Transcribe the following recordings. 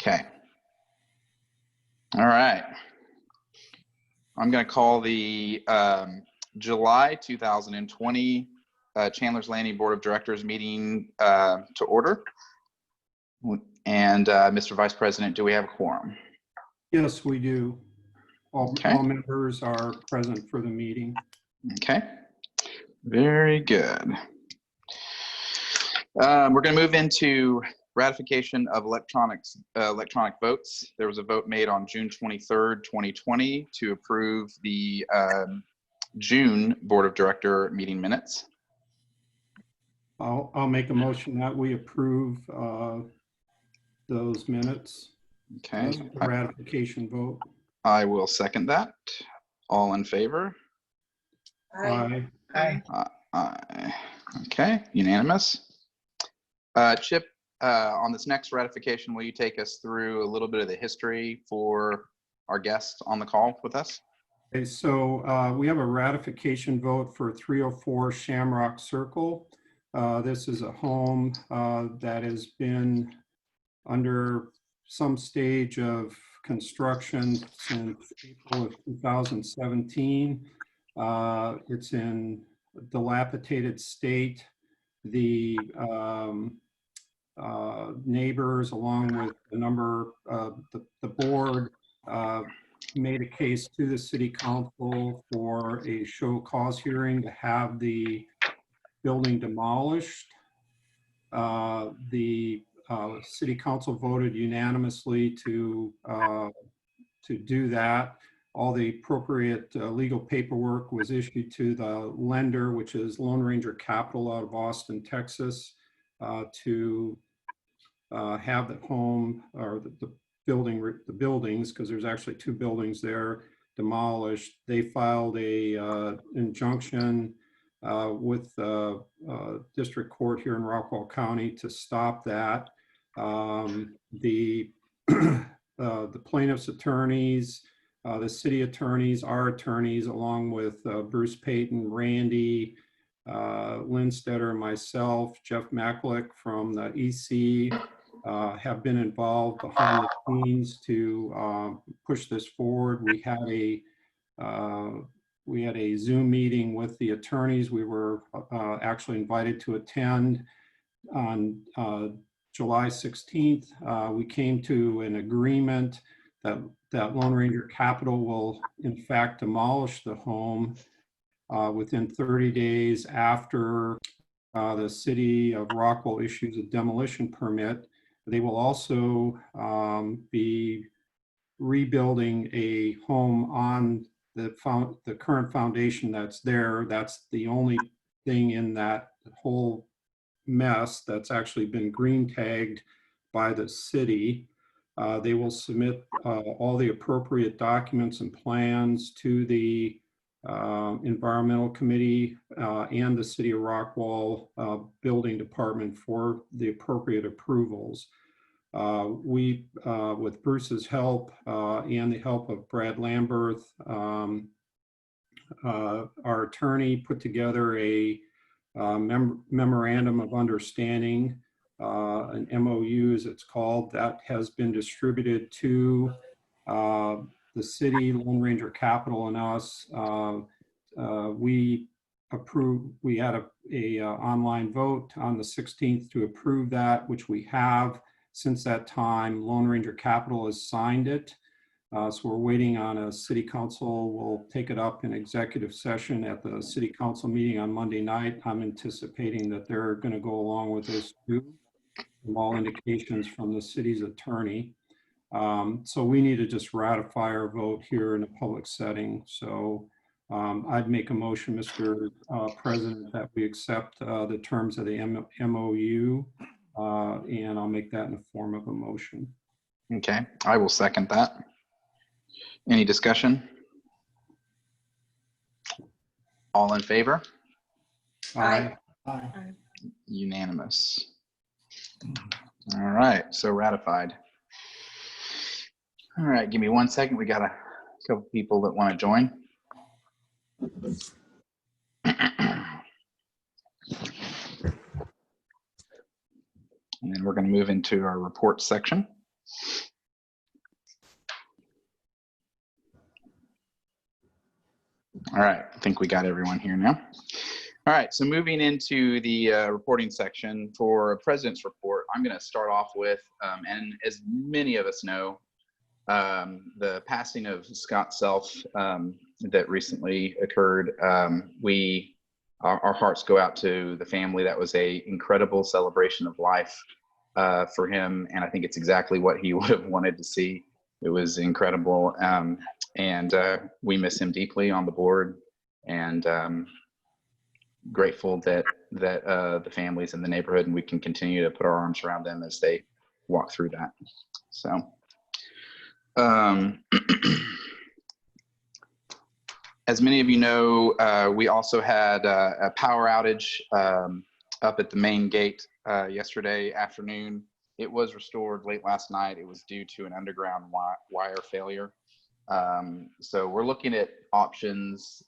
Okay. All right. I'm going to call the July 2020 Chandlers Landing Board of Directors meeting to order. And Mr. Vice President, do we have a quorum? Yes, we do. Okay. All members are present for the meeting. Okay. Very good. We're going to move into ratification of electronic votes. There was a vote made on June 23rd, 2020 to approve the June Board of Director meeting minutes. I'll make a motion that we approve those minutes. Okay. The ratification vote. I will second that. All in favor? Aye. Aye. Aye. Okay, unanimous. Chip, on this next ratification, will you take us through a little bit of the history for our guests on the call with us? Okay, so we have a ratification vote for 304 Shamrock Circle. This is a home that has been under some stage of construction since April of 2017. It's in a dilapidated state. The neighbors, along with a number of the board, made a case to the city council for a show cause hearing to have the building demolished. The city council voted unanimously to do that. All the appropriate legal paperwork was issued to the lender, which is Lone Ranger Capital out of Austin, Texas, to have the home or the buildings, because there's actually two buildings there, demolished. They filed a injunction with district court here in Rockwall County to stop that. The plaintiff's attorneys, the city attorneys, our attorneys, along with Bruce Payton, Randy, Lindstetter, and myself, Jeff Macklick from the EC, have been involved behind the scenes to push this forward. We had a Zoom meeting with the attorneys. We were actually invited to attend on July 16th. We came to an agreement that Lone Ranger Capital will in fact demolish the home within 30 days after the city of Rockwall issues a demolition permit. They will also be rebuilding a home on the current foundation that's there. That's the only thing in that whole mess that's actually been green tagged by the city. They will submit all the appropriate documents and plans to the environmental committee and the city of Rockwall building department for the appropriate approvals. We, with Bruce's help and the help of Brad Lamberth, our attorney, put together a memorandum of understanding, an MOU as it's called, that has been distributed to the city, Lone Ranger Capital, and us. We had a online vote on the 16th to approve that, which we have. Since that time, Lone Ranger Capital has signed it. So we're waiting on a city council. We'll take it up in executive session at the city council meeting on Monday night. I'm anticipating that they're going to go along with this too, from all indications from the city's attorney. So we need to just ratify our vote here in a public setting. So I'd make a motion, Mr. President, that we accept the terms of the MOU, and I'll make that in the form of a motion. Okay, I will second that. Any discussion? All in favor? Aye. Aye. Unanimous. All right, so ratified. All right, give me 1 second. We got a couple people that want to join. And then we're going to move into our report section. All right, I think we got everyone here now. All right, so moving into the reporting section for President's Report, I'm going to start off with, and as many of us know, the passing of Scott Self that recently occurred. Our hearts go out to the family. That was a incredible celebration of life for him, and I think it's exactly what he would have wanted to see. It was incredible, and we miss him deeply on the board, and grateful that the families in the neighborhood and we can continue to put our arms around them as they walk through that. So as many of you know, we also had a power outage up at the main gate yesterday afternoon. It was restored late last night. It was due to an underground wire failure. So we're looking at options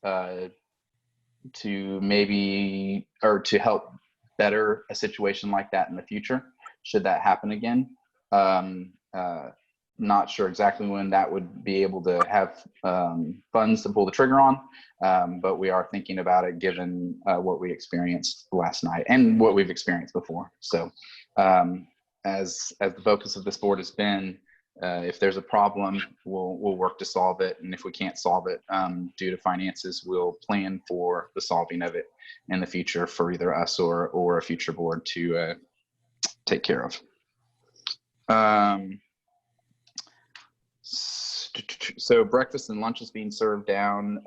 to maybe, or to help better a situation like that in the future, should that happen again. Not sure exactly when that would be able to have funds to pull the trigger on, but we are thinking about it given what we experienced last night and what we've experienced before. So as the focus of this board has been, if there's a problem, we'll work to solve it. And if we can't solve it due to finances, we'll plan for the solving of it in the future for either us or a future board to take care of. So breakfast and lunch is being served down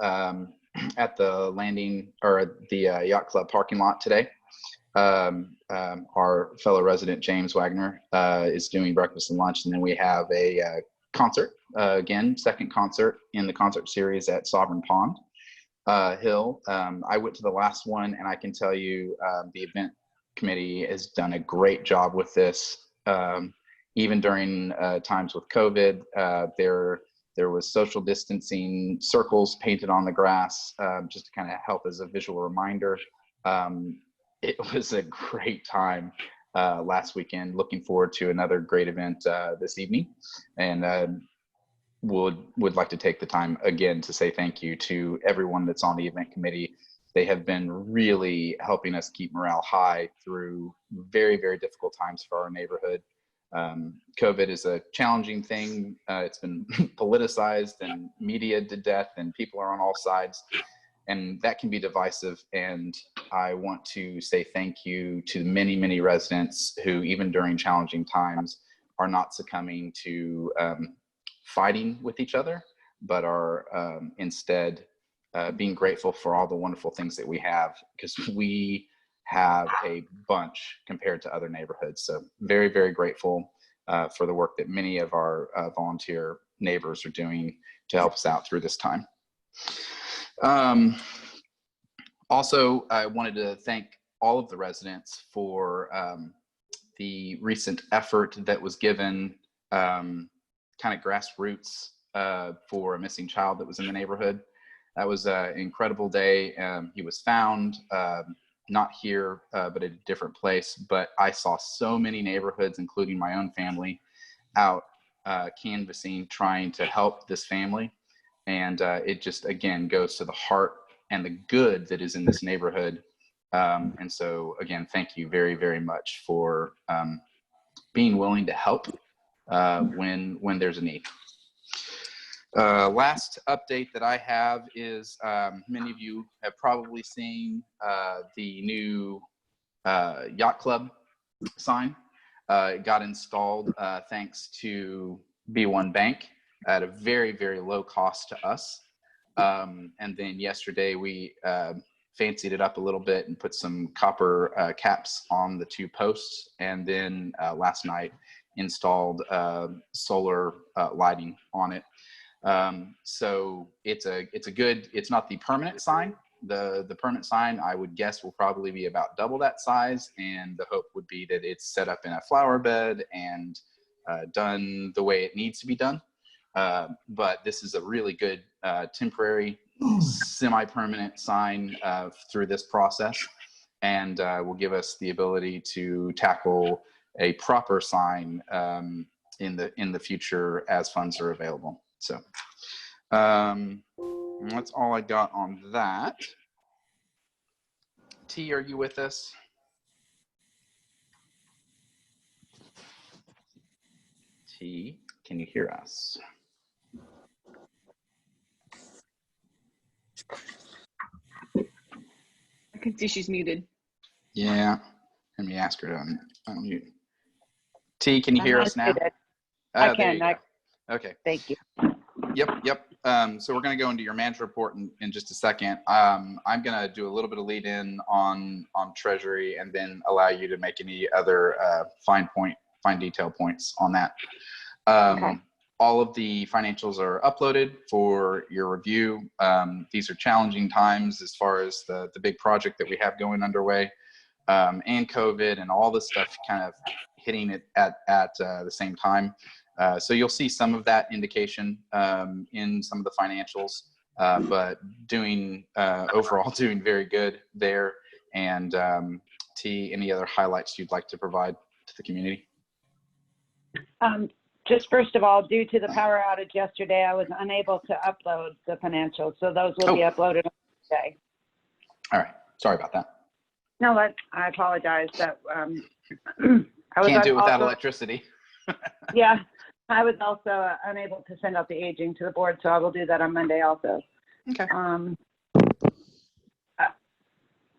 at the landing, or the yacht club parking lot today. Our fellow resident James Wagner is doing breakfast and lunch, and then we have a concert, again, second concert in the concert series at Sovereign Pond Hill. I went to the last one, and I can tell you the event committee has done a great job with this. Even during times with COVID, there was social distancing circles painted on the grass, just to kind of help as a visual reminder. It was a great time last weekend. Looking forward to another great event this evening, and would like to take the time again to say thank you to everyone that's on the event committee. They have been really helping us keep morale high through very, very difficult times for our neighborhood. COVID is a challenging thing. It's been politicized and media to death, and people are on all sides, and that can be divisive. And I want to say thank you to the many, many residents who, even during challenging times, are not succumbing to fighting with each other, but are instead being grateful for all the wonderful things that we have, because we have a bunch compared to other neighborhoods. So very, very grateful for the work that many of our volunteer neighbors are doing to help us out through this time. Also, I wanted to thank all of the residents for the recent effort that was given, kind of grassroots, for a missing child that was in the neighborhood. That was an incredible day. He was found, not here, but at a different place. But I saw so many neighborhoods, including my own family, out canvassing, trying to help this family. And it just, again, goes to the heart and the good that is in this neighborhood. And so, again, thank you very, very much for being willing to help when there's a need. Last update that I have is many of you have probably seen the new yacht club sign. It got installed thanks to B1 Bank at a very, very low cost to us. And then yesterday we fancied it up a little bit and put some copper caps on the two posts. And then last night installed solar lighting on it. So it's a good, it's not the permanent sign. The permanent sign, I would guess, will probably be about double that size. And the hope would be that it's set up in a flower bed and done the way it needs to be done. But this is a really good temporary, semi-permanent sign through this process, and will give us the ability to tackle a proper sign in the future as funds are available. So that's all I got on that. T, are you with us? T, can you hear us? I can see she's muted. Yeah, let me ask her to unmute. T, can you hear us now? I can. Okay. Thank you. Yep. So we're going to go into your manager report in just a second. I'm going to do a little bit of lead in on Treasury and then allow you to make any other fine detail points on that. Okay. All of the financials are uploaded for your review. These are challenging times as far as the big project that we have going underway, and COVID and all this stuff kind of hitting it at the same time. So you'll see some of that indication in some of the financials, but overall doing very good there. And T, any other highlights you'd like to provide to the community? Just first of all, due to the power outage yesterday, I was unable to upload the financials, so those will be uploaded today. All right. Sorry about that. No, I apologize. That I was Can't do it without also, electricity. Yeah, I was also unable to send out the aging to the board, so I will do that on Monday also. Okay.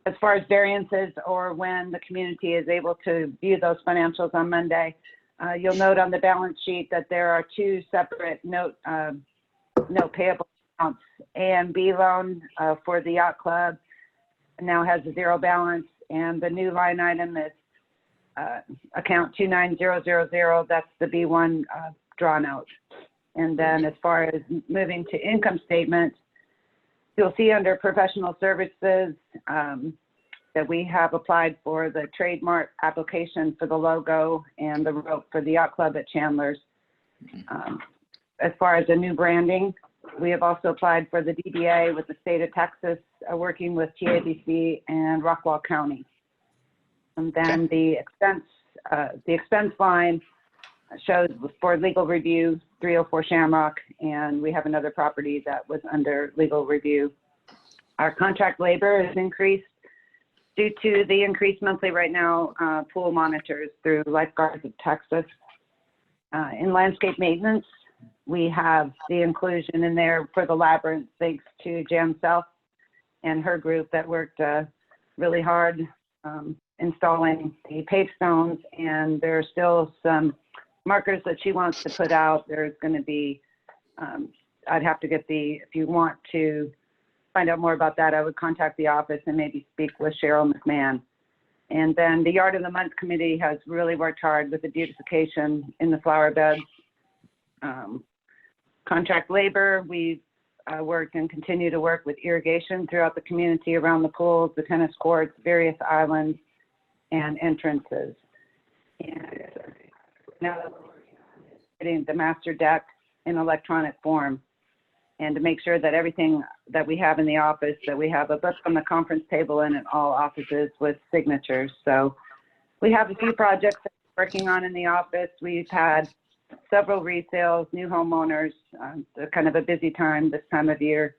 As far as variances or when the community is able to view those financials on Monday, you'll note on the balance sheet that there are two separate note payable accounts. A and B loan for the yacht club now has a zero balance, and the new line item is account 29000. That's the B1 drawn out. And then as far as moving to income statement, you'll see under professional services that we have applied for the trademark application for the logo and the rope for the yacht club at Chandlers. As far as the new branding, we have also applied for the DBA with the state of Texas, working with TABC and Rockwall County. And then the expense line shows for legal review 304 Shamrock, and we have another property that was under legal review. Our contract labor is increased due to the increased monthly right now pool monitors through Lifeguards of Texas. In landscape maintenance, we have the inclusion in there for the labyrinth, thanks to Jan Self and her group that worked really hard installing the pave stones, and there are still some markers that she wants to put out. There's going to be, I'd have to get if you want to find out more about that, I would contact the office and maybe speak with Cheryl McMahon. And then the Yard of the Month Committee has really worked hard with the beautification in the flower beds. Contract labor, we've worked and continue to work with irrigation throughout the community around the pools, the tennis courts, various islands, and entrances. And now that we're working on getting the master deck in electronic form, and to make sure that everything that we have in the office, that we have a book on the conference table and in all offices with signatures. So we have a few projects that we're working on in the office. We've had several resales, new homeowners, kind of a busy time this time of year.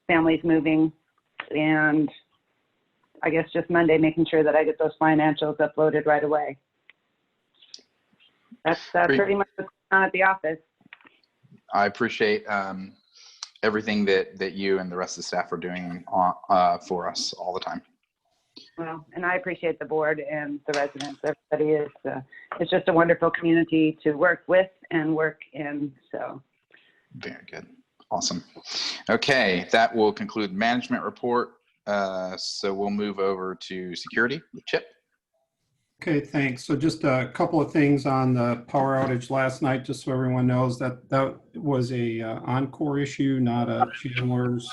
Families moving, and I guess just Monday, making sure that I get those financials uploaded right away. That's pretty much what's going on at the office. I appreciate everything that you and the rest of the staff are doing for us all the time. Well, and I appreciate the board and the residents. Everybody is, it's just a wonderful community to work with and work in, so. Very good. Awesome. Okay, that will conclude management report. So we'll move over to security with Chip. Okay, thanks. So just a couple of things on the power outage last night, just so everyone knows that that was a Encore issue, not a Chandlers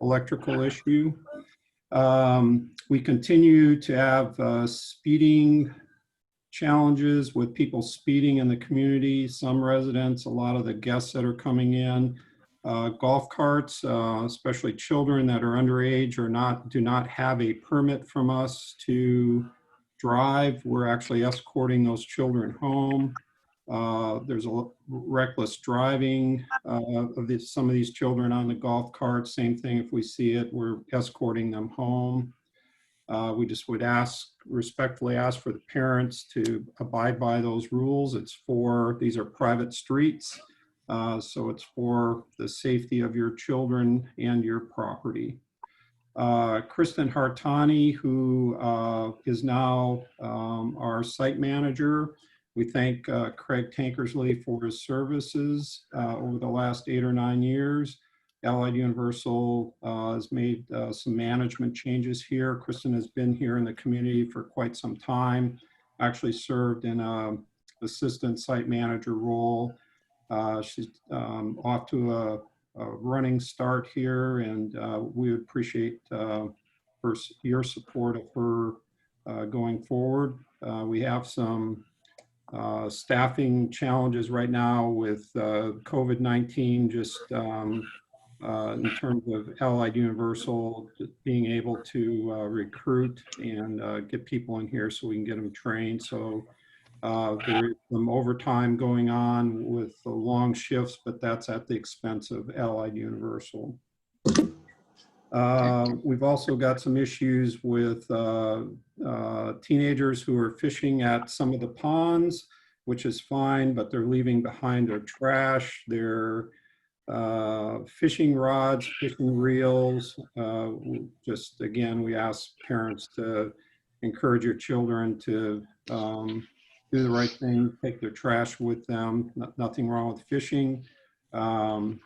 electrical issue. We continue to have speeding challenges with people speeding in the community, some residents, a lot of the guests that are coming in. Golf carts, especially children that are underage or do not have a permit from us to drive. We're actually escorting those children home. There's a reckless driving of some of these children on the golf cart. Same thing, if we see it, we're escorting them home. We just would respectfully ask for the parents to abide by those rules. These are private streets, so it's for the safety of your children and your property. Kristen Hartani, who is now our site manager. We thank Craig Tankersley for his services over the last 8 or 9 years. Allied Universal has made some management changes here. Kristen has been here in the community for quite some time, actually served in an assistant site manager role. She's off to a running start here, and we appreciate your support of her going forward. We have some staffing challenges right now with COVID-19, just in terms of Allied Universal being able to recruit and get people in here so we can get them trained. So there is some overtime going on with the long shifts, but that's at the expense of Allied Universal. We've also got some issues with teenagers who are fishing at some of the ponds, which is fine, but they're leaving behind their trash, their fishing rods, fishing reels. Just again, we ask parents to encourage your children to do the right thing, take their trash with them. Nothing wrong with fishing, and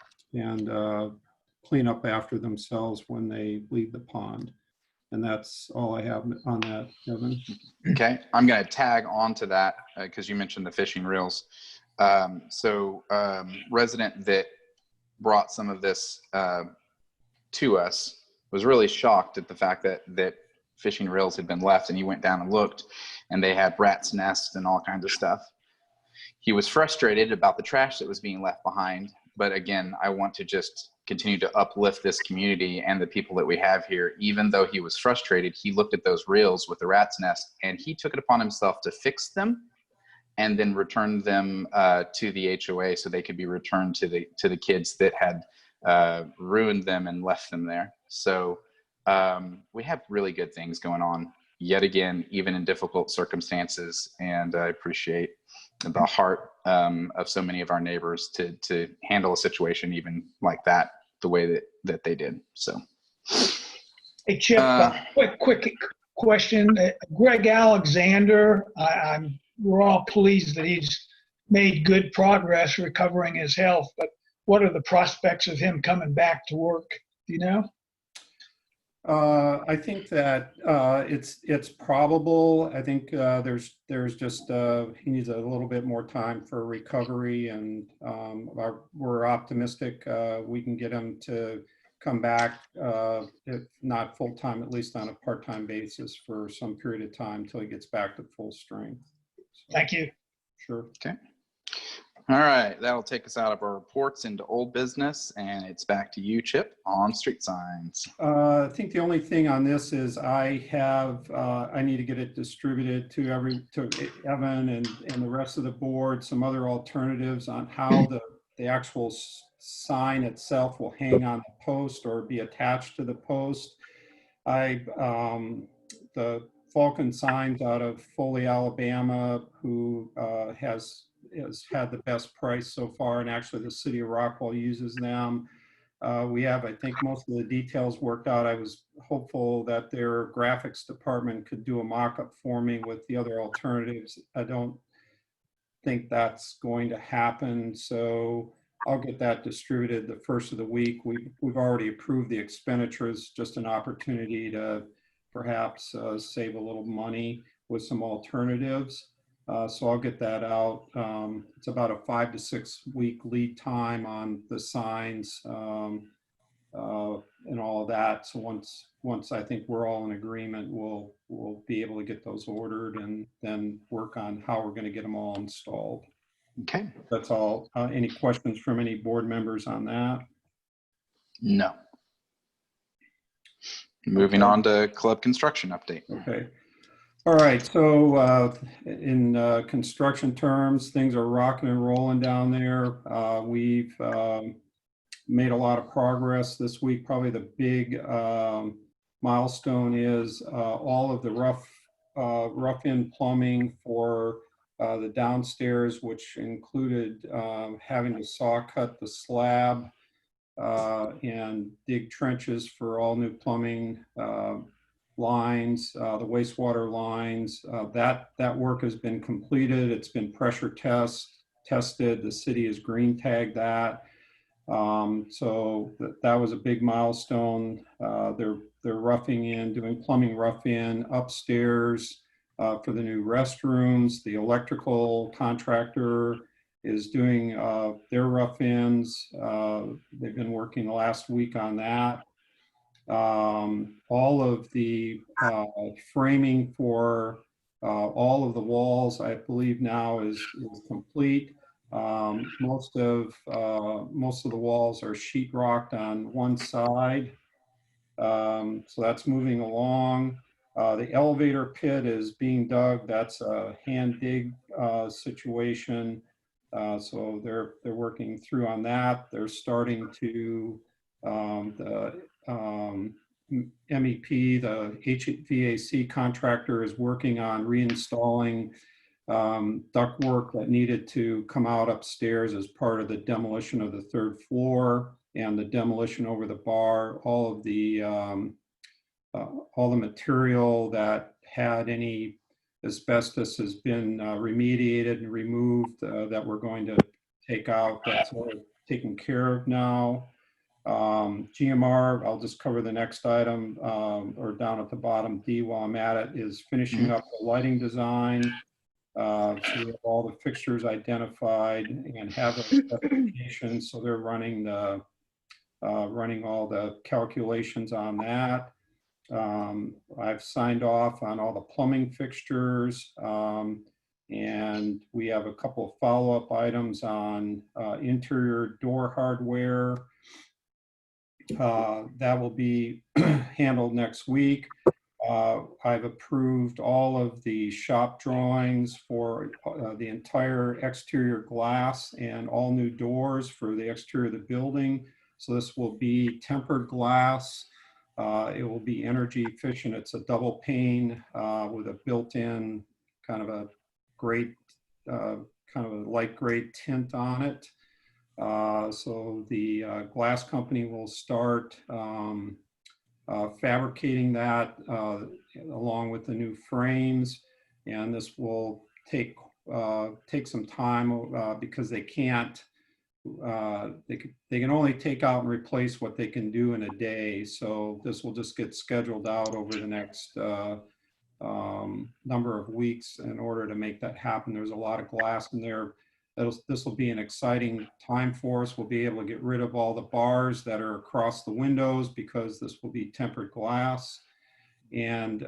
clean up after themselves when they leave the pond. And that's all I have on that, Kevin. Okay, I'm going to tag on to that because you mentioned the fishing reels. Resident that brought some of this to us was really shocked at the fact that fishing reels had been left, and he went down and looked, and they had rats' nests and all kinds of stuff. He was frustrated about the trash that was being left behind, but again, I want to just continue to uplift this community and the people that we have here. Even though he was frustrated, he looked at those reels with the rat's nest, and he took it upon himself to fix them and then returned them to the HOA so they could be returned to the kids that had ruined them and left them there. So we have really good things going on yet again, even in difficult circumstances. And I appreciate the heart of so many of our neighbors to handle a situation even like that the way that they did. So, hey Chip, quick question. Greg Alexander, we're all pleased that he's made good progress recovering his health, but what are the prospects of him coming back to work? Do you know? I think that it's probable. I think there's just he needs a little bit more time for recovery, and we're optimistic we can get him to come back, if not full time, at least on a part-time basis for some period of time until he gets back to full strength. So, thank you. Sure. Okay. All right, that'll take us out of our reports into old business, and it's back to you, Chip, on street signs. I think the only thing on this is I need to get it distributed to Evan and the rest of the board, some other alternatives on how the actual sign itself will hang on the post or be attached to the post. The Falcon Signs out of Foley, Alabama, who has had the best price so far, and actually the city of Rockwell uses them. We have, I think, most of the details worked out. I was hopeful that their graphics department could do a mock-up for me with the other alternatives. I don't think that's going to happen, so I'll get that distributed the first of the week. We've already approved the expenditures, just an opportunity to perhaps save a little money with some alternatives. So I'll get that out. It's about a 5 to 6 week lead time on the signs and all of that. So once I think we're all in agreement, we'll be able to get those ordered and then work on how we're going to get them all installed. Okay. That's all. Any questions from any board members on that? No. Moving on to club construction update. Okay. All right, so in construction terms, things are rocking and rolling down there. We've made a lot of progress this week. Probably the big milestone is all of the rough-in plumbing for the downstairs, which included having to saw cut the slab and dig trenches for all new plumbing lines, the wastewater lines. That work has been completed. It's been pressure tested. The city has green tagged that. So that was a big milestone. They're roughing in, doing plumbing rough in upstairs for the new restrooms. The electrical contractor is doing their rough ins. They've been working the last week on that. All of the framing for all of the walls, I believe now is complete. Most of the walls are sheetrocked on one side. So that's moving along. The elevator pit is being dug. That's a hand dig situation. So they're working through on that. They're starting to the MEP, the HVAC contractor, is working on reinstalling ductwork that needed to come out upstairs as part of the demolition of the third floor and the demolition over the bar. All the material that had any asbestos has been remediated and removed that we're going to take out. That's all taken care of now. GMR, I'll just cover the next item, or down at the bottom, D, while I'm at it, is finishing up the lighting design. So we have all the fixtures identified and have a specification. So they're running all the calculations on that. I've signed off on all the plumbing fixtures, and we have a couple of follow-up items on interior door hardware. That will be handled next week. I've approved all of the shop drawings for the entire exterior glass and all new doors for the exterior of the building. So this will be tempered glass. It will be energy efficient. It's a double pane with a built-in kind of a great, kind of a light gray tint on it. So the glass company will start fabricating that along with the new frames, and this will take some time because they can't. They can only take out and replace what they can do in a day. So this will just get scheduled out over the next number of weeks in order to make that happen. There's a lot of glass in there. This will be an exciting time for us. We'll be able to get rid of all the bars that are across the windows because this will be tempered glass. And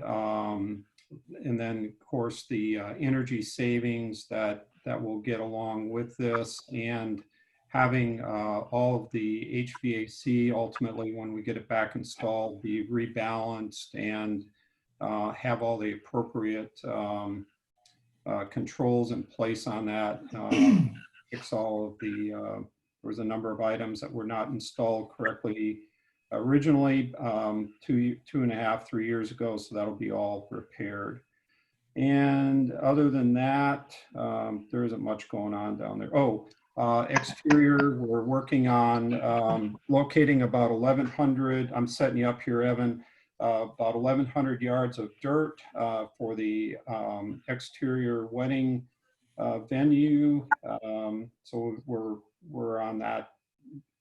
then of course the energy savings that will get along with this, and having all of the HVAC ultimately, when we get it back installed, be rebalanced and have all the appropriate controls in place on that. Fix all of the, there was a number of items that were not installed correctly originally 2.5-3 years ago, so that'll be all repaired. And other than that, there isn't much going on down there. Oh, exterior, we're working on locating about 1,100, I'm setting you up here, Evan, about 1,100 yards of dirt for the exterior wedding venue. So we're on that,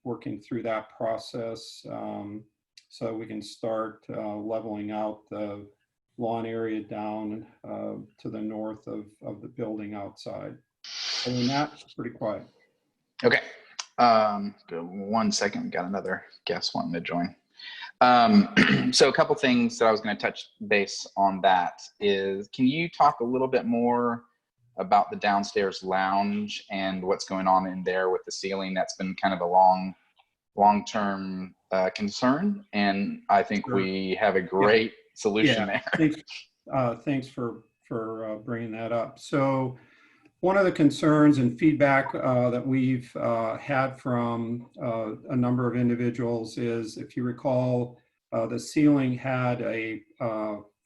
working through that process so we can start leveling out the lawn area down to the north of the building outside. Other than that, it's pretty quiet. Okay. Go 1 second. We got another guest wanting to join. So a couple things that I was going to touch base on that is, can you talk a little bit more about the downstairs lounge and what's going on in there with the ceiling? That's been kind of a long-term concern, and I think Sure. we have a great solution there. Thanks for for bringing that up. So one of the concerns and feedback that we've had from a number of individuals is, if you recall, the ceiling had a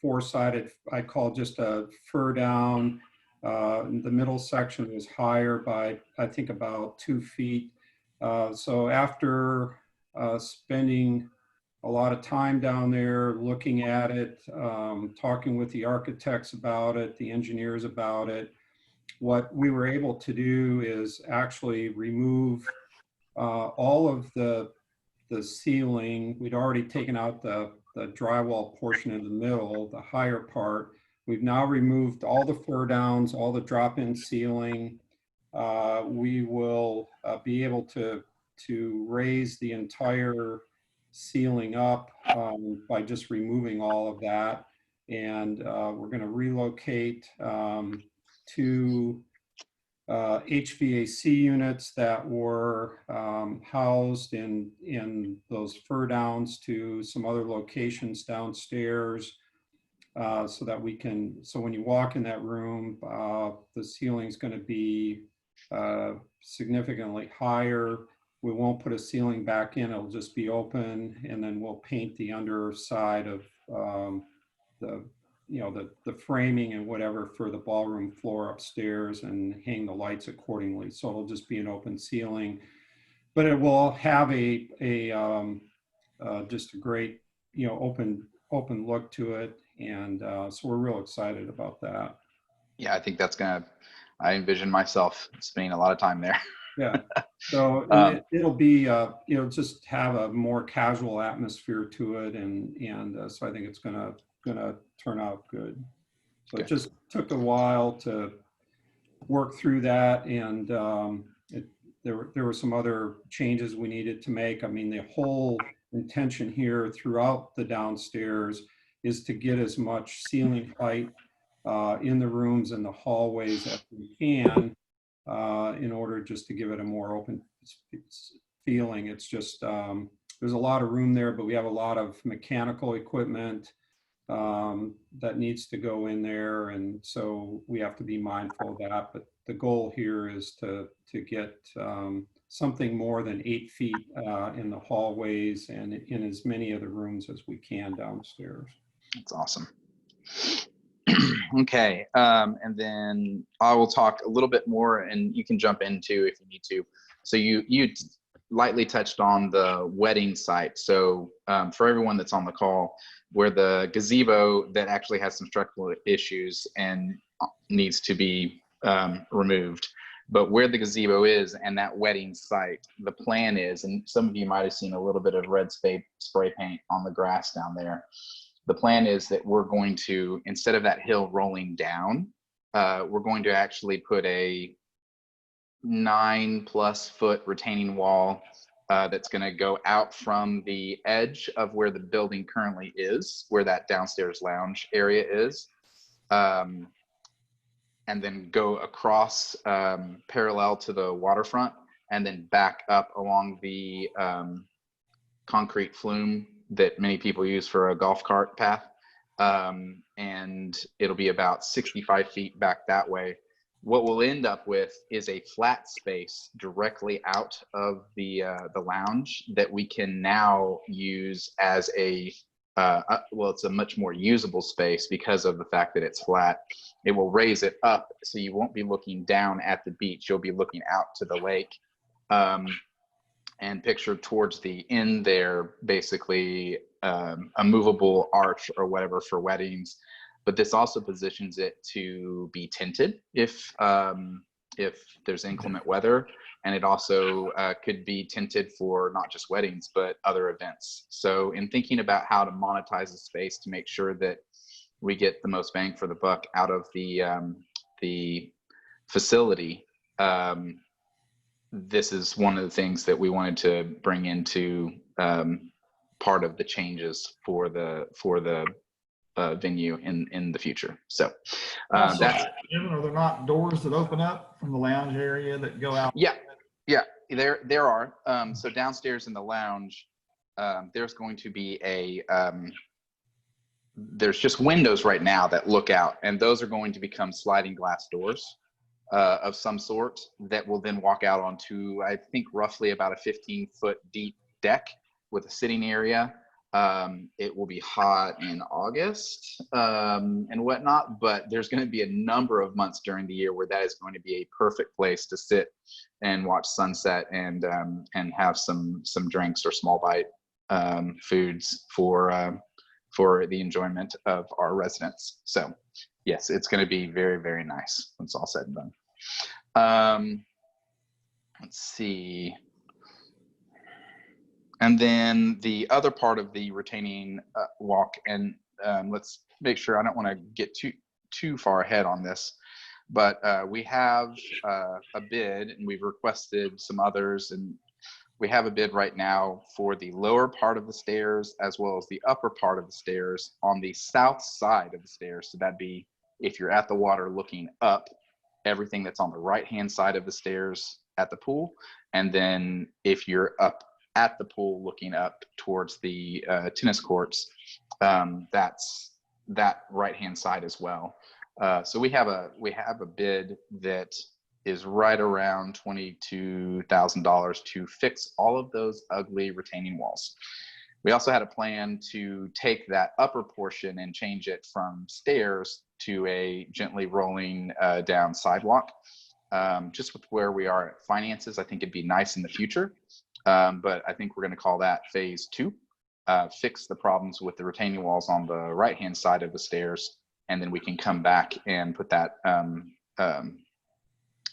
four-sided, I call just a fur down. The middle section was higher by, I think, about 2 feet. So after spending a lot of time down there looking at it, talking with the architects about it, the engineers about it, what we were able to do is actually remove all of the ceiling. We'd already taken out the drywall portion in the middle, the higher part. We've now removed all the fur downs, all the drop-in ceiling. We will be able to raise the entire ceiling up by just removing all of that. And we're going to relocate two HVAC units that were housed in those fur downs to some other locations downstairs, so that we can, so when you walk in that room, the ceiling's going to be significantly higher. We won't put a ceiling back in, it'll just be open, and then we'll paint the underside of the framing and whatever for the ballroom floor upstairs, and hang the lights accordingly. So it'll just be an open ceiling, but it will have just a great, open look to it. And so we're real excited about that. Yeah, I think I envision myself spending a lot of time there. Yeah. So it'll be, just have a more casual atmosphere to it. And so I think it's gonna turn out good. So it just took a while to work through that. And there were some other changes we needed to make. I mean, the whole intention here throughout the downstairs is to get as much ceiling height in the rooms and the hallways as we can, in order just to give it a more open feeling. It's just, there's a lot of room there, but we have a lot of mechanical equipment that needs to go in there. And so we have to be mindful of that. But the goal here is to get something more than 8 feet in the hallways and in as many of the rooms as we can downstairs. That's awesome. Okay, and then I will talk a little bit more, and you can jump into if you need to. So you lightly touched on the wedding site. So for everyone that's on the call, where the gazebo that actually has some structural issues and needs to be removed, but where the gazebo is and that wedding site, the plan is, and some of you might have seen a little bit of red spray paint on the grass down there. The plan is that we're going to, instead of that hill rolling down, we're going to actually put a 9+ foot retaining wall that's going to go out from the edge of where the building currently is, where that downstairs lounge area is, and then go across parallel to the waterfront, and then back up along the concrete flume that many people use for a golf cart path. And it'll be about 65 feet back that way. What we'll end up with is a flat space directly out of the lounge that we can now use as well, it's a much more usable space because of the fact that it's flat. It will raise it up, so you won't be looking down at the beach. You'll be looking out to the lake. And pictured towards the end there, basically a movable arch or whatever for weddings. But this also positions it to be tinted if there's inclement weather, and it also could be tinted for not just weddings but other events. So in thinking about how to monetize the space to make sure that we get the most bang for the buck out of the facility, this is one of the things that we wanted to bring into part of the changes for the venue in the future. So Also, that's, are there not doors that open up from the lounge area that go out? yeah, there are. So downstairs in the lounge, there's going to be there's just windows right now that look out, and those are going to become sliding glass doors of some sort that will then walk out onto, I think, roughly about a 15-foot deep deck with a sitting area. It will be hot in August and whatnot, but there's going to be a number of months during the year where that is going to be a perfect place to sit and watch sunset and have some drinks or small bite foods for the enjoyment of our residents. So yes, it's going to be very, very nice when it's all said and done. Let's see. And then the other part of the retaining walk, and let's make sure, I don't want to get too far ahead on this, but we have a bid, and we've requested some others, and we have a bid right now for the lower part of the stairs as well as the upper part of the stairs on the south side of the stairs. So that'd be, if you're at the water looking up, everything that's on the right-hand side of the stairs at the pool. And then if you're up at the pool looking up towards the tennis courts, that's that right-hand side as well. So we have a bid that is right around $22,000 to fix all of those ugly retaining walls. We also had a plan to take that upper portion and change it from stairs to a gently rolling down sidewalk. Just with where we are at finances, I think it'd be nice in the future. But I think we're going to call that phase 2. Fix the problems with the retaining walls on the right-hand side of the stairs, and then we can come back and put that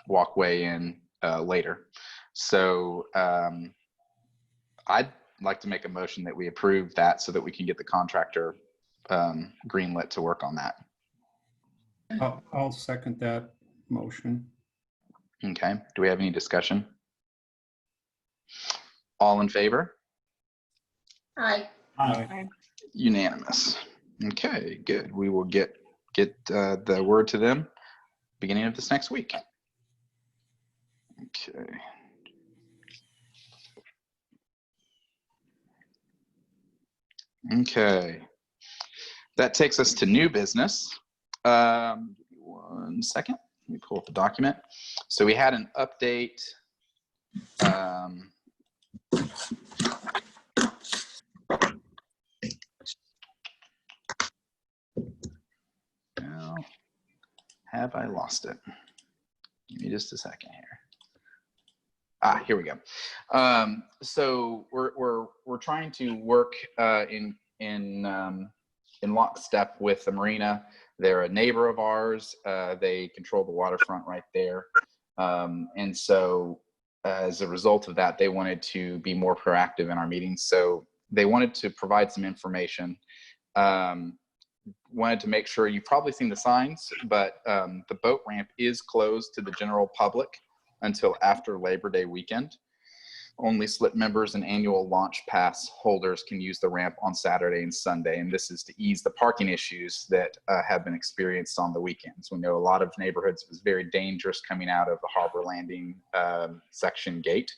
walkway in later. So I'd like to make a motion that we approve that so that we can get the contractor greenlit to work on that. I'll second that motion. Okay. Do we have any discussion? All in favor? Aye. Aye. Unanimous. Okay, good. We will get the word to them beginning of this next week. Okay. Okay. That takes us to new business. 1 second. Let me pull up the document. So we had an update. Now, have I lost it? Give me just a second here. Here we go. So we're trying to work in lockstep with the Marina. They're a neighbor of ours. They control the waterfront right there, and so as a result of that, they wanted to be more proactive in our meetings. So they wanted to provide some information. Wanted to make sure, you've probably seen the signs, but the boat ramp is closed to the general public until after Labor Day weekend. Only SLIP members and annual launch pass holders can use the ramp on Saturday and Sunday, and this is to ease the parking issues that have been experienced on the weekends. We know a lot of neighborhoods, it was very dangerous coming out of the Harbor Landing section gate.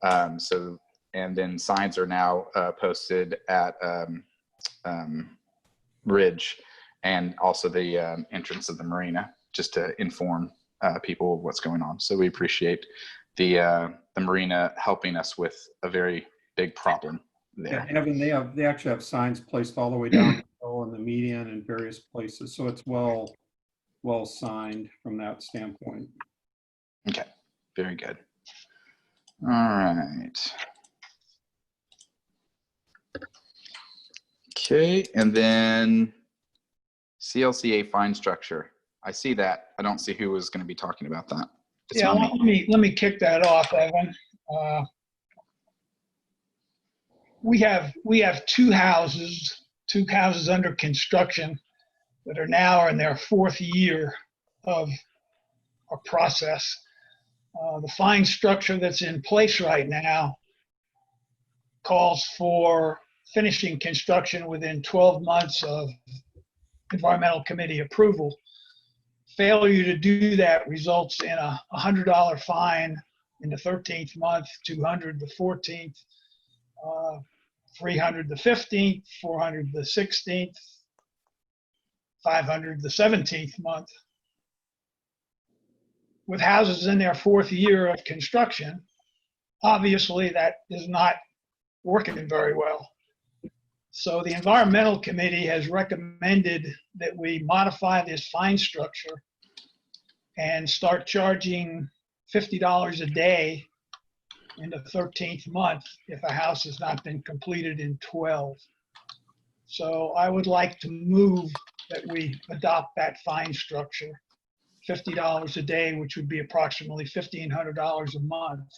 And then signs are now posted at Ridge and also the entrance of the Marina, just to inform people of what's going on. So we appreciate the Marina helping us with a very big problem there. Yeah, Evan, they actually have signs placed all the way down in the median and various places, so it's well signed from that standpoint. Okay, very good. All right. Okay, and then CLCA fine structure. I see that. I don't see who was going to be talking about that. It's Yeah, not me. let me kick that off, Evan. We have two houses under construction that are now in their 4th year of a process. The fine structure that's in place right now calls for finishing construction within 12 months of environmental committee approval. Failure to do that results in a $100 fine in the 13th month, $200 the 14th, $300 the 15th, $400 the 16th, $500 the 17th month. With houses in their fourth year of construction, obviously that is not working very well. So the environmental committee has recommended that we modify this fine structure and start charging $50 a day in the 13th month if a house has not been completed in 12. So I would like to move that we adopt that fine structure, $50 a day, which would be approximately $1,500 a month,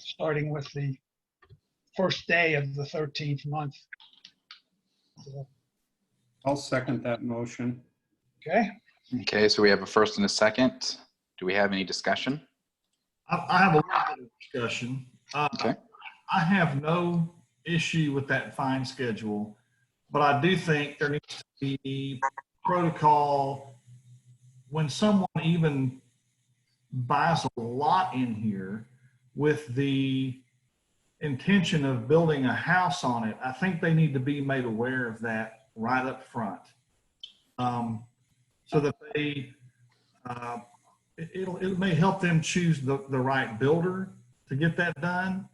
starting with the first day of the 13th month. I'll second that motion. Okay, Okay, so we have a first and a second. Do we have any discussion? I have a little bit of discussion. Okay. I have no issue with that fine schedule, but I do think there needs to be protocol when someone even buys a lot in here with the intention of building a house on it. I think they need to be made aware of that right up front, so that they it may help them choose the right builder to get that done.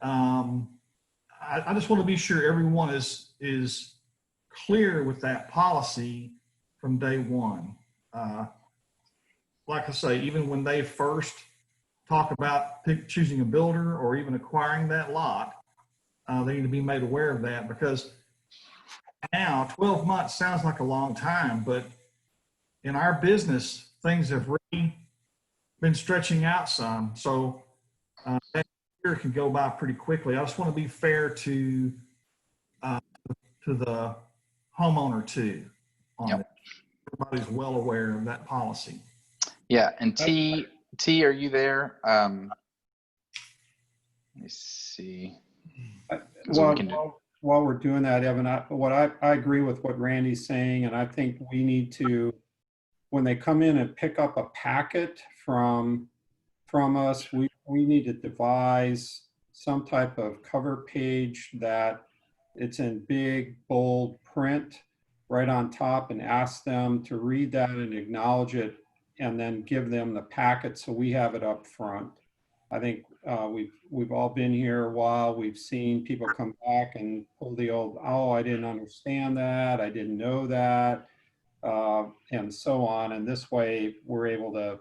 I just want to be sure everyone is clear with that policy from day one. Like I say, even when they first talk about choosing a builder or even acquiring that lot, they need to be made aware of that, because now 12 months sounds like a long time, but in our business, things have really been stretching out some. So that year can go by pretty quickly. I just want to be fair to the homeowner too. Yep. Everybody's well aware of that policy. Yeah, and T, are you there? Let me see. So we can While we're doing that, Evan, I agree with what Randy's saying, and I think we need to, when they come in and pick up a packet from us, we need to devise some type of cover page that it's in big, bold print right on top, and ask them to read that and acknowledge it, and then give them the packet so we have it up front. I think we've all been here a while. We've seen people come back and pull the old, oh, I didn't understand that, I didn't know that, and so on. And this way we're able to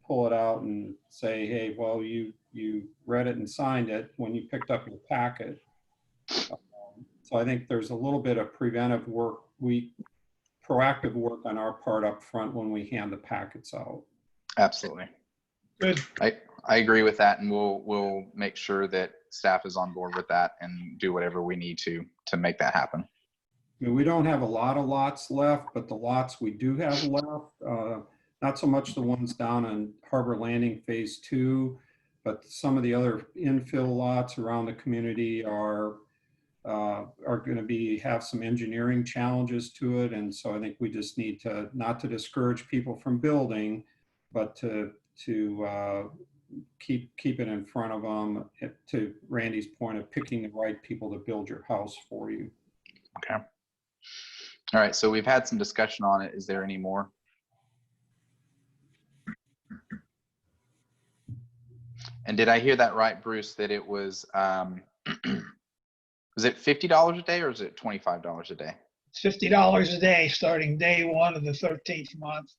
pull it out and say, hey, well, you read it and signed it when you picked up your packet. So I think there's a little bit of preventive work, proactive work on our part up front when we hand the packets out. Absolutely. good. I agree with that, and we'll make sure that staff is on board with that and do whatever we need to make that happen. I mean, we don't have a lot of lots left, but the lots we do have left, not so much the ones down in Harbor Landing Phase 2, but some of the other infill lots around the community are going to have some engineering challenges to it. And so I think we just need to, not to discourage people from building, but to keep it in front of them, to Randy's point of picking the right people to build your house for you. Okay. All right. So we've had some discussion on it. Is there any more? And did I hear that right, Bruce, that it was, was it $50 a day or is it $25 a day? It's $50 a day, starting day one of the 13th month.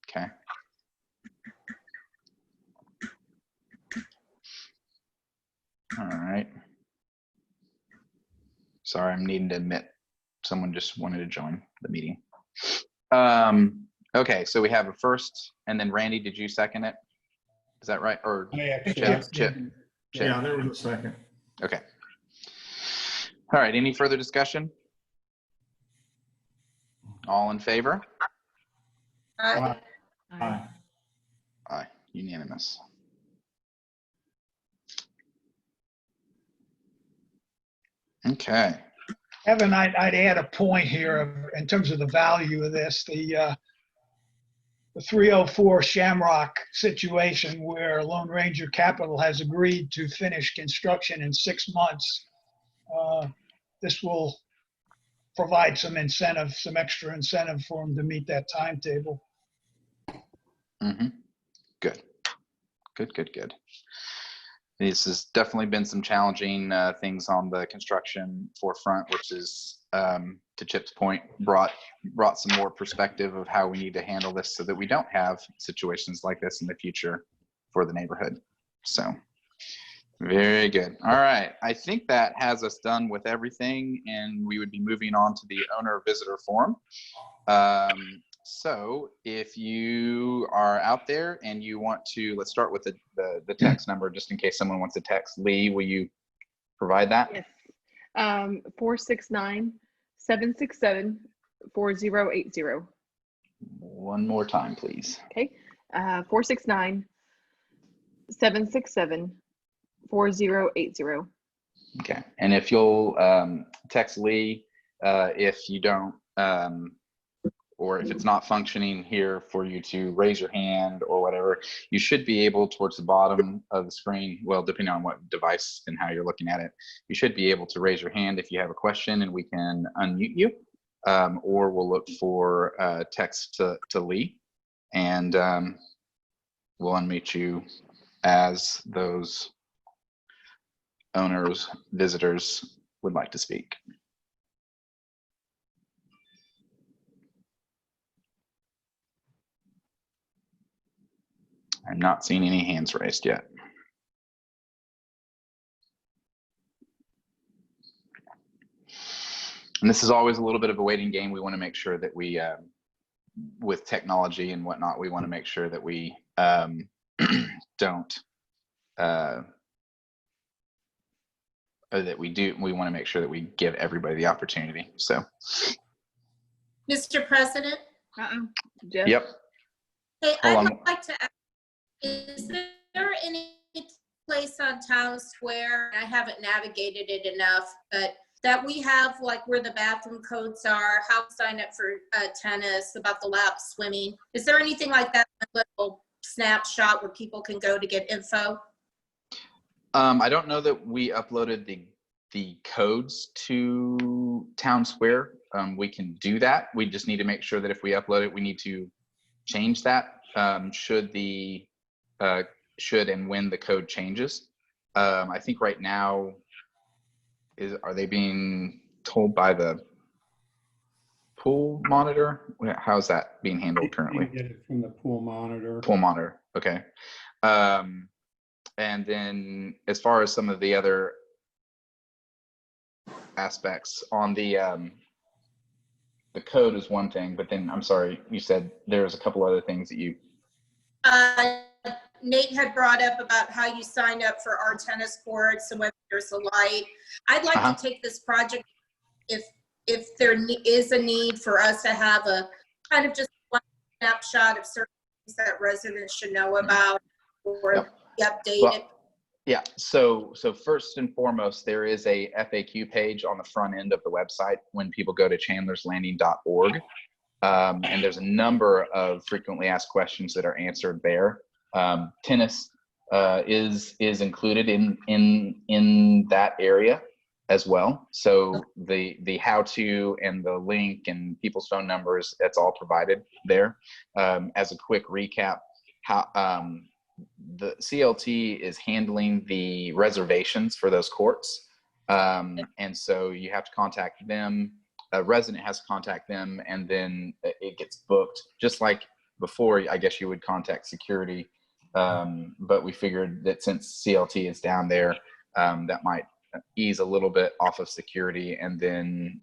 Okay. All right. Sorry, I'm needing to admit someone just wanted to join the meeting. Okay, so we have a first, and then Randy, did you second it? Is that right? Or Chip? Yeah, there was a second. Okay. All right, any further discussion? All in favor? Aye. Aye. Aye, unanimous. Okay. Evan, I'd add a point here in terms of the value of this. The 304 Shamrock situation, where Lone Ranger Capital has agreed to finish construction in 6 months. This will provide some incentive, some extra incentive for them to meet that timetable. Mm-hmm. Good. Good. This has definitely been some challenging things on the construction forefront, which is, to Chip's point, brought some more perspective of how we need to handle this so that we don't have situations like this in the future for the neighborhood. So very good. All right. I think that has us done with everything, and we would be moving on to the owner visitor forum. So if you are out there and you want to, let's start with the text number, just in case someone wants to text. Lee, will you provide that? Yes. 469-767-4080. One more time, please. Okay. 469-767-4080. Okay. And if you'll text Lee, if you don't, or if it's not functioning here for you to raise your hand or whatever, you should be able, towards the bottom of the screen, well, depending on what device and how you're looking at it, you should be able to raise your hand if you have a question and we can unmute you, or we'll look for text to Lee, and we'll unmute you as those owners, visitors would like to speak. I'm not seeing any hands raised yet. And this is always a little bit of a waiting game. We want to make sure that we, with technology and whatnot, we want to make sure that we don't, we want to make sure that we give everybody the opportunity. So. Mr. President? Jeff? Yep. Hey, Hold I on. would like to ask, is there any place on Town Square, I haven't navigated it enough, but that we have, like, where the bathroom codes are, how to sign up for tennis, about the lap swimming? Is there anything like that, a little snapshot where people can go to get info? I don't know that we uploaded the codes to Town Square. We can do that. We just need to make sure that if we upload it, we need to change that should and when the code changes. I think right now, are they being told by the pool monitor? How's that being handled currently? You get it from the pool monitor. Pool monitor, okay. And then as far as some of the other aspects on the code is one thing, but then I'm sorry, you said there's a couple other things that you. Nate had brought up about how you signed up for our tennis courts and whether there's a light. I'd like to take this project, if there is a need for us to have a kind of just one snapshot of certain things that residents should know about, or be updated. Well, yeah, so first and foremost, there is a FAQ page on the front end of the website when people go to chandlerslanding.org. And there's a number of frequently asked questions that are answered there. Tennis is included in that area as well. So the how-to and the link and people's phone numbers, that's all provided there. As a quick recap, how the CLT is handling the reservations for those courts. And so you have to contact them. A resident has to contact them, and then it gets booked. Just like before, I guess you would contact security. But we figured that since CLT is down there, that might ease a little bit off of security. And then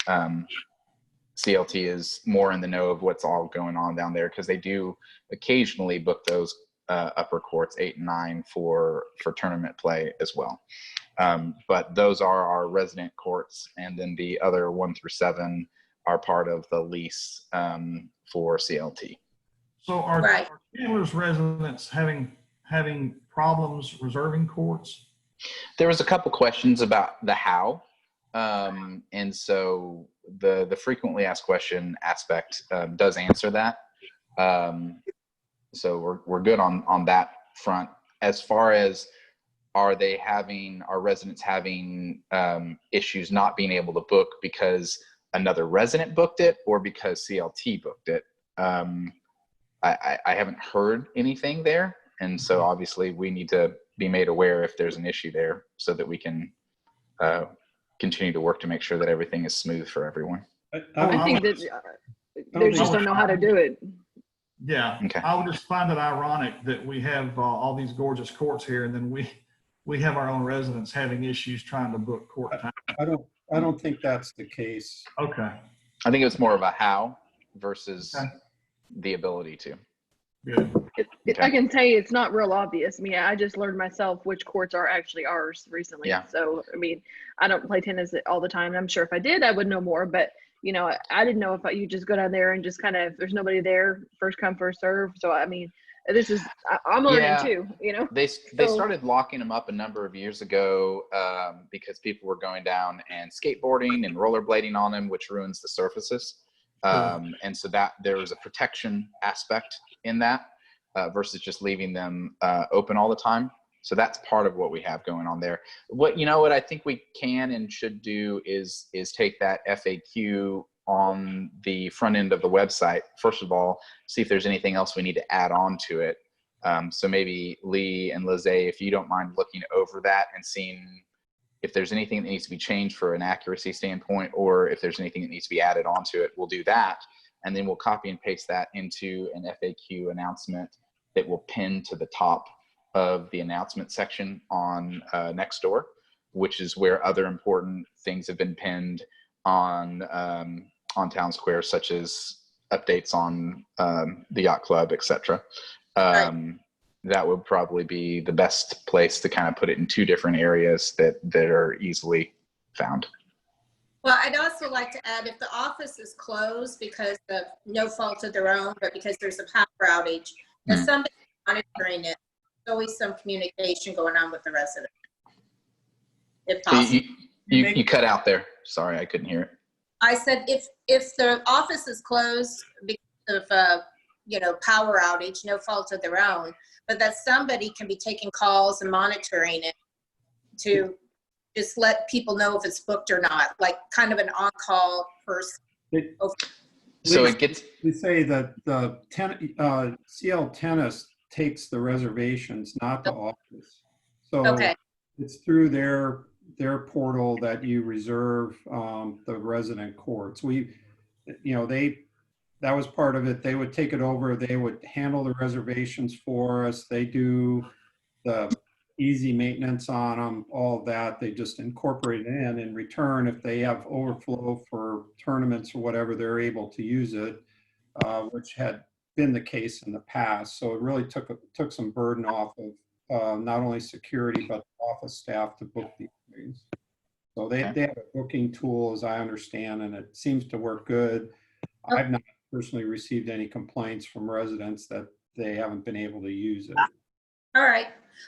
CLT is more in the know of what's all going on down there, because they do occasionally book those upper courts 8 and 9 for tournament play as well. But those are our resident courts, and then the other 1 through 7 are part of the lease for CLT. So are Chandler's residents having problems reserving courts? There was a couple questions about the how, and so the frequently asked question aspect does answer that. So we're good on that front. As far as are residents having issues not being able to book because another resident booked it or because CLT booked it. I haven't heard anything there. And so obviously we need to be made aware if there's an issue there so that we can continue to work to make sure that everything is smooth for everyone. I think that they just don't know how to do it. Yeah, Okay. I would just find it ironic that we have all these gorgeous courts here, and then we have our own residents having issues trying to book court time. I don't think that's the case. Okay. I think it's more of a how versus Okay. the ability to. Good. I can tell you it's not real obvious. I mean, I just learned myself which courts are actually ours recently. Yeah. So, I mean, I don't play tennis all the time. I'm sure if I did, I would know more. But, you know, I didn't know if you just go down there and just kind of, if there's nobody there, first come, first serve. So, I mean, this is, I'm learning Yeah. too, you know? They started locking them up a number of years ago because people were going down and skateboarding and rollerblading on them, which ruins the surfaces. And so that there was a protection aspect in that versus just leaving them open all the time. So that's part of what we have going on there. What I think we can and should do is take that FAQ on the front end of the website. First of all, see if there's anything else we need to add on to it. So maybe Lee and Lizzie, if you don't mind looking over that and seeing if there's anything that needs to be changed for an accuracy standpoint, or if there's anything that needs to be added onto it, we'll do that. And then we'll copy and paste that into an FAQ announcement that will pin to the top of the announcement section on Nextdoor, which is where other important things have been pinned on Town Square, such as updates on the yacht club, etc. That would probably be the best place to kind of put it in two different areas that are easily found. Well, I'd also like to add, if the office is closed because of no fault of their own, but because there's a power outage, if somebody's monitoring it, there's always some communication going on with the resident. If possible. You cut out there. Sorry, I couldn't hear it. I said, if the office is closed because of power outage, no fault of their own, but that somebody can be taking calls and monitoring it to just let people know if it's booked or not, like kind of an on-call person. So it gets. We say that the CL Tennis takes the reservations, not the office. So Okay. it's through their portal that you reserve the resident courts. That was part of it. They would take it over. They would handle the reservations for us. They do the easy maintenance on them, all of that. They just incorporate it in return. If they have overflow for tournaments or whatever, they're able to use it, which had been the case in the past. So it really took some burden off of not only security, but office staff to book these things. So they have a booking tool, as I understand, and it seems to work good. I've not personally received any complaints from residents that they haven't been able to use it. All right.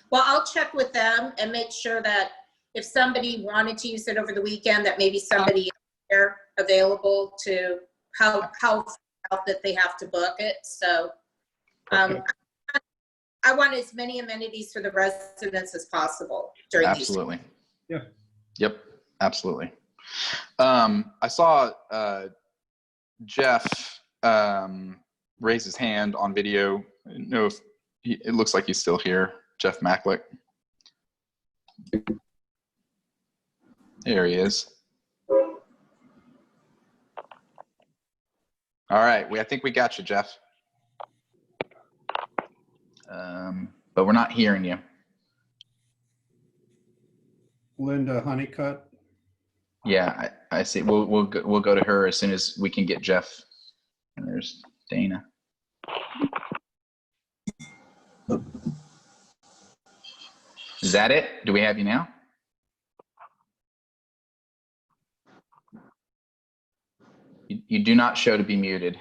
Well, I'll check with them and make sure that if somebody wanted to use it over the weekend, that maybe somebody is there available to how that they have to book it. So I want as many amenities for the residents as possible during these. Absolutely. Yeah. Yep. Absolutely. I saw Jeff raise his hand on video. I don't know if it looks like he's still here. Jeff Macklick. There he is. All right. I think we got you, Jeff. But we're not hearing you. Linda Honeycutt. Yeah, I see. We'll go to her as soon as we can get Jeff. And there's Dana. Is that it? Do we have you now? You do not show to be muted.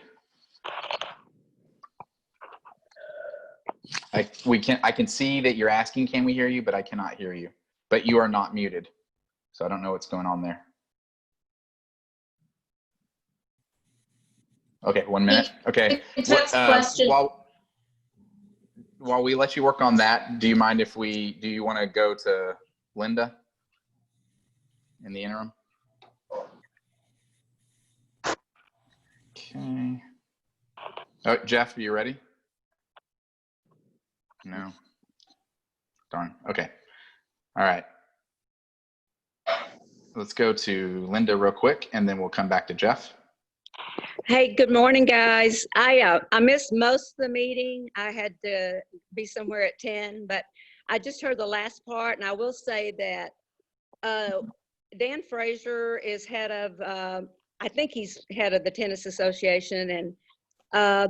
I can see that you're asking, can we hear you? But I cannot hear you. But you are not muted. So I don't know what's going on there. Okay, 1 minute. Okay. Question. While we let you work on that, do you mind if do you want to go to Linda in the interim? Okay. Oh, Jeff, are you ready? No. Darn. Okay. All right. Let's go to Linda real quick, and then we'll come back to Jeff. Hey, good morning, guys. I missed most of the meeting. I had to be somewhere at 10, but I just heard the last part, and I will say that Dan Fraser is head of, I think he's head of the Tennis Association, and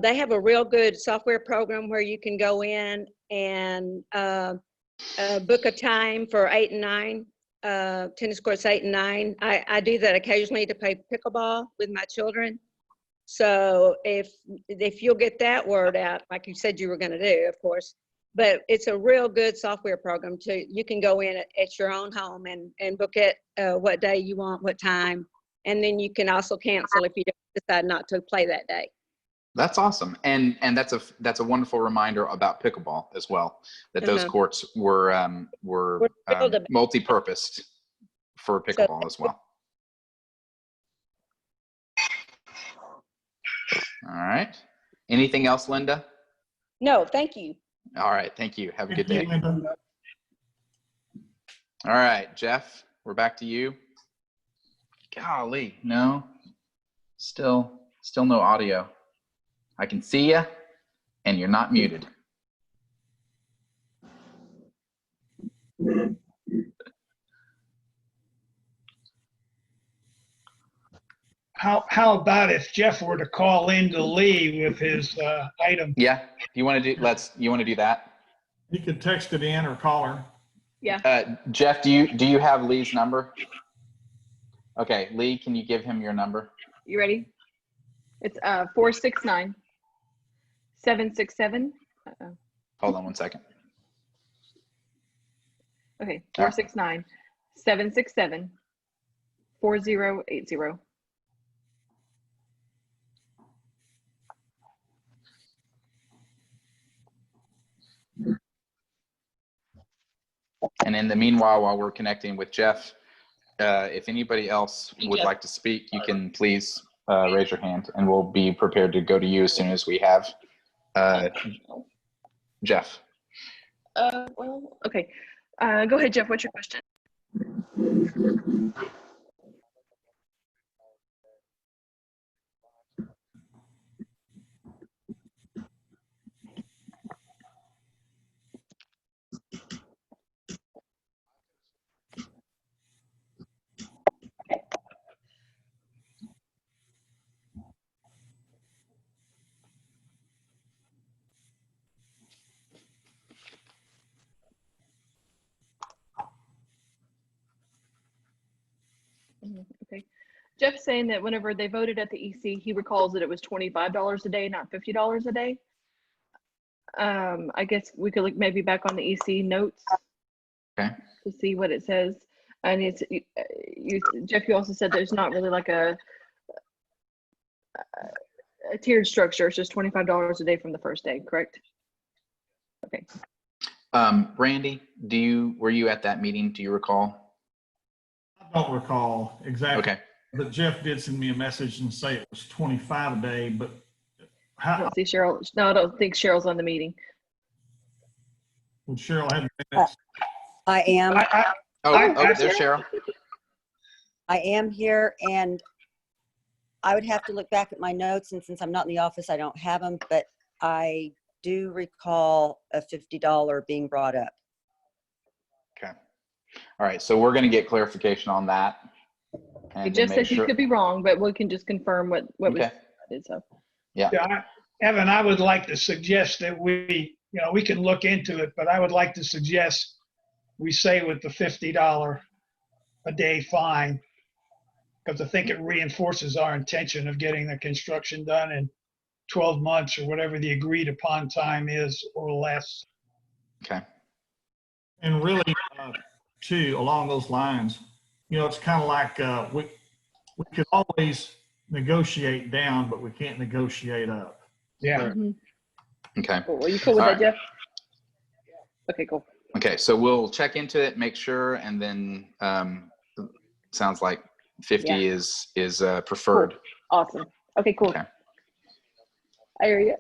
they have a real good software program where you can go in and book a time for 8 and 9, tennis courts 8 and 9. I do that occasionally to play pickleball with my children. So if you'll get that word out, like you said you were going to do, of course, but it's a real good software program you can go in at your own home and book it what day you want, what time, and then you can also cancel if you decide not to play that day. That's awesome, and that's a wonderful reminder about pickleball as well. That those courts were multi-purposed for pickleball as well. All right. Anything else, Linda? No, thank you. All right. Thank you. Have a good day. Linda. All right, Jeff, we're back to you. Golly, no. Still no audio. I can see you, and you're not muted. How about if Jeff were to call in to Lee with his item? Yeah. You want to do that? You could text it in or call her. Yeah. Jeff, do you have Lee's number? Okay, Lee, can you give him your number? You ready? It's 469-767. Hold on one second. Okay, 469-767-4080. And in the meanwhile, while we're connecting with Jeff, if anybody else would like to speak, you can please raise your hand, and we'll be prepared to go to you as soon as we have Jeff. Well, okay. Go ahead, Jeff. What's your question? Okay. Jeff's saying that whenever they voted at the EC, he recalls that it was $25 a day, not $50 a day. I guess we could look maybe back on the EC notes to see what it says. And it's Jeff, you also said there's not really like a tiered structure. It's just $25 a day from the first day, correct? Okay. Randy, were you at that meeting? Do you recall? I don't recall exactly. Okay. But Jeff did send me a message and say it was 25 a day, but I don't see Cheryl. No, I don't think Cheryl's on the meeting. would Cheryl have minutes? I am. There's Cheryl. I am here, and I would have to look back at my notes, and since I'm not in the office, I don't have them, but I do recall a $50 being brought up. Okay. All right. So we're going to get clarification on that. He just said he could be wrong, but we can just confirm what was said. So. Yeah. Evan, I would like to suggest that we can look into it, but I would like to suggest we say with the $50 a day fine, because I think it reinforces our intention of getting the construction done in 12 months or whatever the agreed upon time is or less. Okay. And really, too, along those lines, it's kind of like we could always negotiate down, but we can't negotiate up. Yeah. Mm-hmm. Okay. Cool. Are you cool with that, Jeff? Okay, cool. Okay, so we'll check into it, make sure, and then sounds like 50 is preferred. Cool. Awesome. Okay, cool. Okay. I hear you.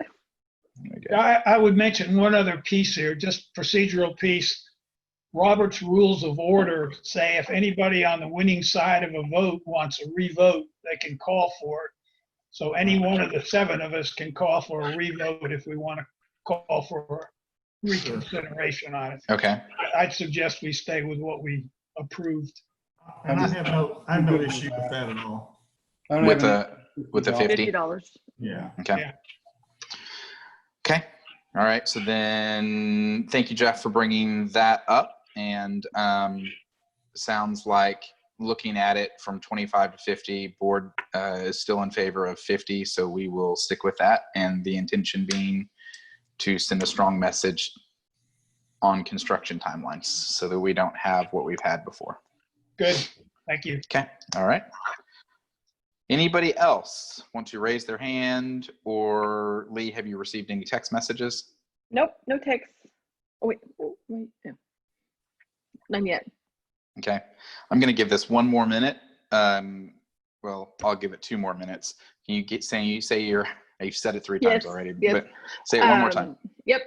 Okay. I would mention one other piece here, just procedural piece. Robert's Rules of Order say if anybody on the winning side of a vote wants a revote, they can call for it. So any one of the 7 of us can call for a revote if we want to call for reconsideration on it. Okay. I'd suggest we stay with what we approved. And I have no issue with that at all. I don't With have the 50. $50. Yeah. Okay. Yeah. Okay. All right. So then thank you, Jeff, for bringing that up. And sounds like looking at it from 25 to 50, board is still in favor of 50. So we will stick with that. And the intention being to send a strong message on construction timelines so that we don't have what we've had before. Good. Thank you. Okay. All right. Anybody else want to raise their hand? Or Lee, have you received any text messages? Nope, no text. Oh, wait, no. None yet. Okay. I'm going to give this 1 more minute. Well, I'll give it 2 more minutes. Can you say you've said it 3 times already, yes. but say it 1 more time. Yep,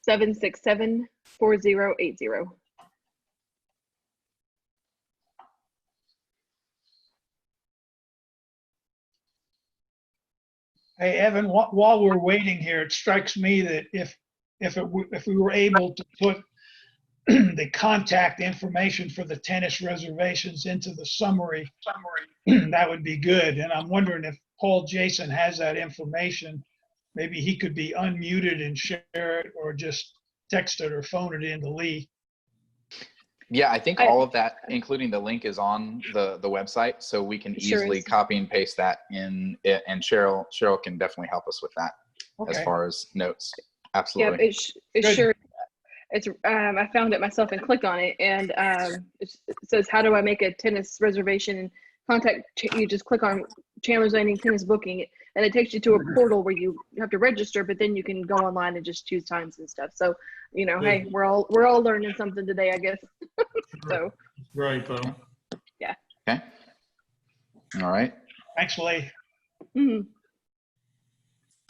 469-767-4080. Hey, Evan, while we're waiting here, it strikes me that if we were able to put the contact information for the tennis reservations into the summary, that would be good. And I'm wondering if Paul Jason has that information, maybe he could be unmuted and share it, or just text it or phone it in to Lee. Yeah, I think all of that, including the link, is on the website, so we can easily copy and paste that in it, and Cheryl can definitely help us with that as far as notes. Absolutely. Yeah, it sure. It's I found it myself and clicked on it, and it says, "How do I make a tennis reservation?" And contact. You just click on Chandlers Landing tennis booking, and it takes you to a portal where you have to register, but then you can go online and just choose times and stuff. So, hey, we're all learning something today, I guess. So. Great, though. Yeah. Okay. All right. Thanks, Lee. Mm-hmm.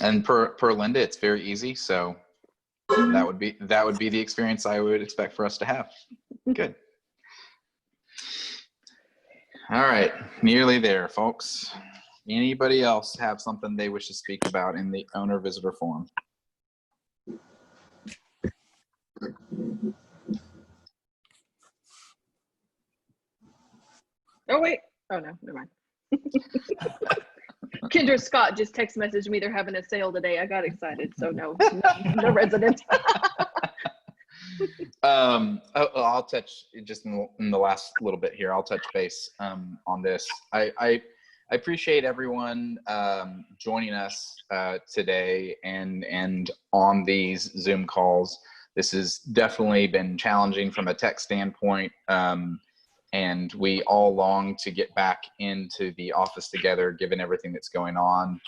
And per Linda, it's very easy. So that would be the experience I would expect for us to have. Good. All right, nearly there, folks. Anybody else have something they wish to speak about in the owner visitor forum? Oh wait. Oh no, never mind. Kendra Scott just text messaged me they're having a sale today. I got excited. So no residents. I'll touch just in the last little bit here. I'll touch base on this. I appreciate everyone joining us today and on these Zoom calls. This has definitely been challenging from a tech standpoint, and we all long to get back into the office together, given everything that's going on.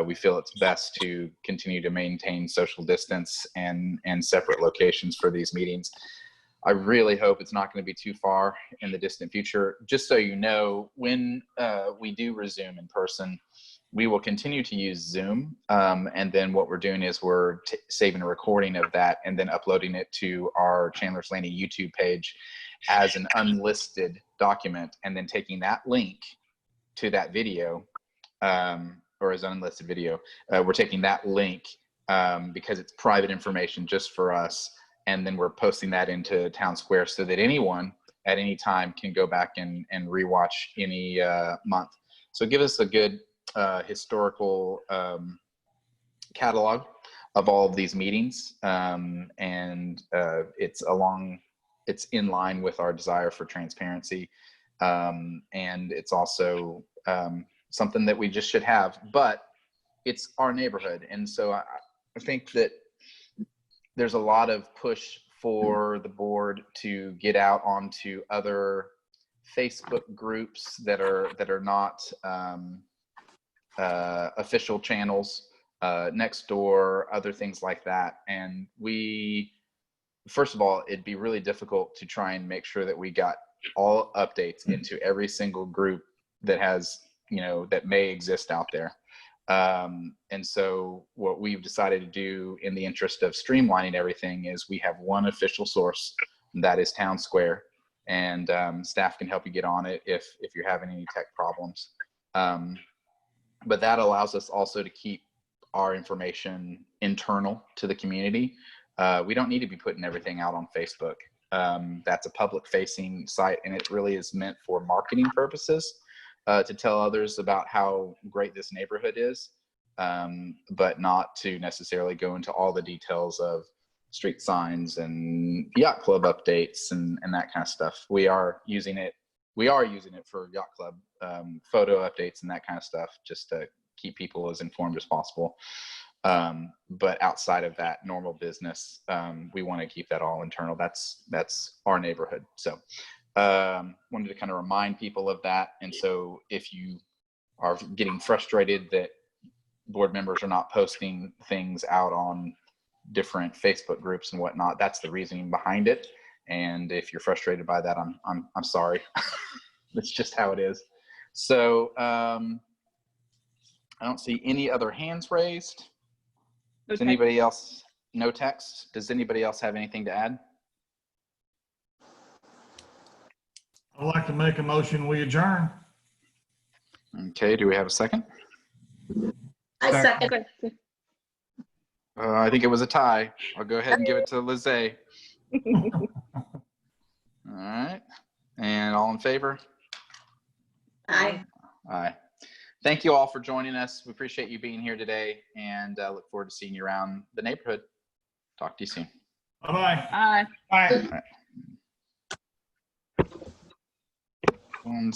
We feel it's best to continue to maintain social distance and separate locations for these meetings. I really hope it's not going to be too far in the distant future. Just so you know, when we do resume in person, we will continue to use Zoom. And then what we're doing is we're saving a recording of that and then uploading it to our Chandlers Landing YouTube page as an unlisted document, and then taking that link to that video, or as unlisted video. We're taking that link because it's private information just for us, and then we're posting that into Town Square so that anyone at any time can go back and rewatch any month. So give us a good historical catalog of all of these meetings, and it's in line with our desire for transparency, and it's also something that we just should have, but it's our neighborhood. And so I think that there's a lot of push for the board to get out onto other Facebook groups that are not official channels, Nextdoor, other things like that. And first of all, it'd be really difficult to try and make sure that we got all updates into every single group that has, that may exist out there. And so what we've decided to do in the interest of streamlining everything is we have one official source, and that is Town Square. And staff can help you get on it if you're having any tech problems. But that allows us also to keep our information internal to the community. We don't need to be putting everything out on Facebook. That's a public facing site, and it really is meant for marketing purposes, to tell others about how great this neighborhood is, but not to necessarily go into all the details of street signs and yacht club updates and that kind of stuff. We are using it for yacht club photo updates and that kind of stuff, just to keep people as informed as possible. But outside of that normal business, we want to keep that all internal. That's our neighborhood. So wanted to kind of remind people of that. And so if you are getting frustrated that board members are not posting things out on different Facebook groups and whatnot, that's the reasoning behind it. And if you're frustrated by that, I'm sorry. That's just how it is. So I don't see any other hands raised. Does anybody else? No text. Does anybody else have anything to add? I'd like to make a motion, we adjourn. Okay, do we have a second? I second. I think it was a tie. I'll go ahead and give it to Lizzie. All right. And all in favor? Aye. Aye. Thank you all for joining us. We appreciate you being here today, and look forward to seeing you around the neighborhood. Talk to you soon. Bye-bye. Bye. One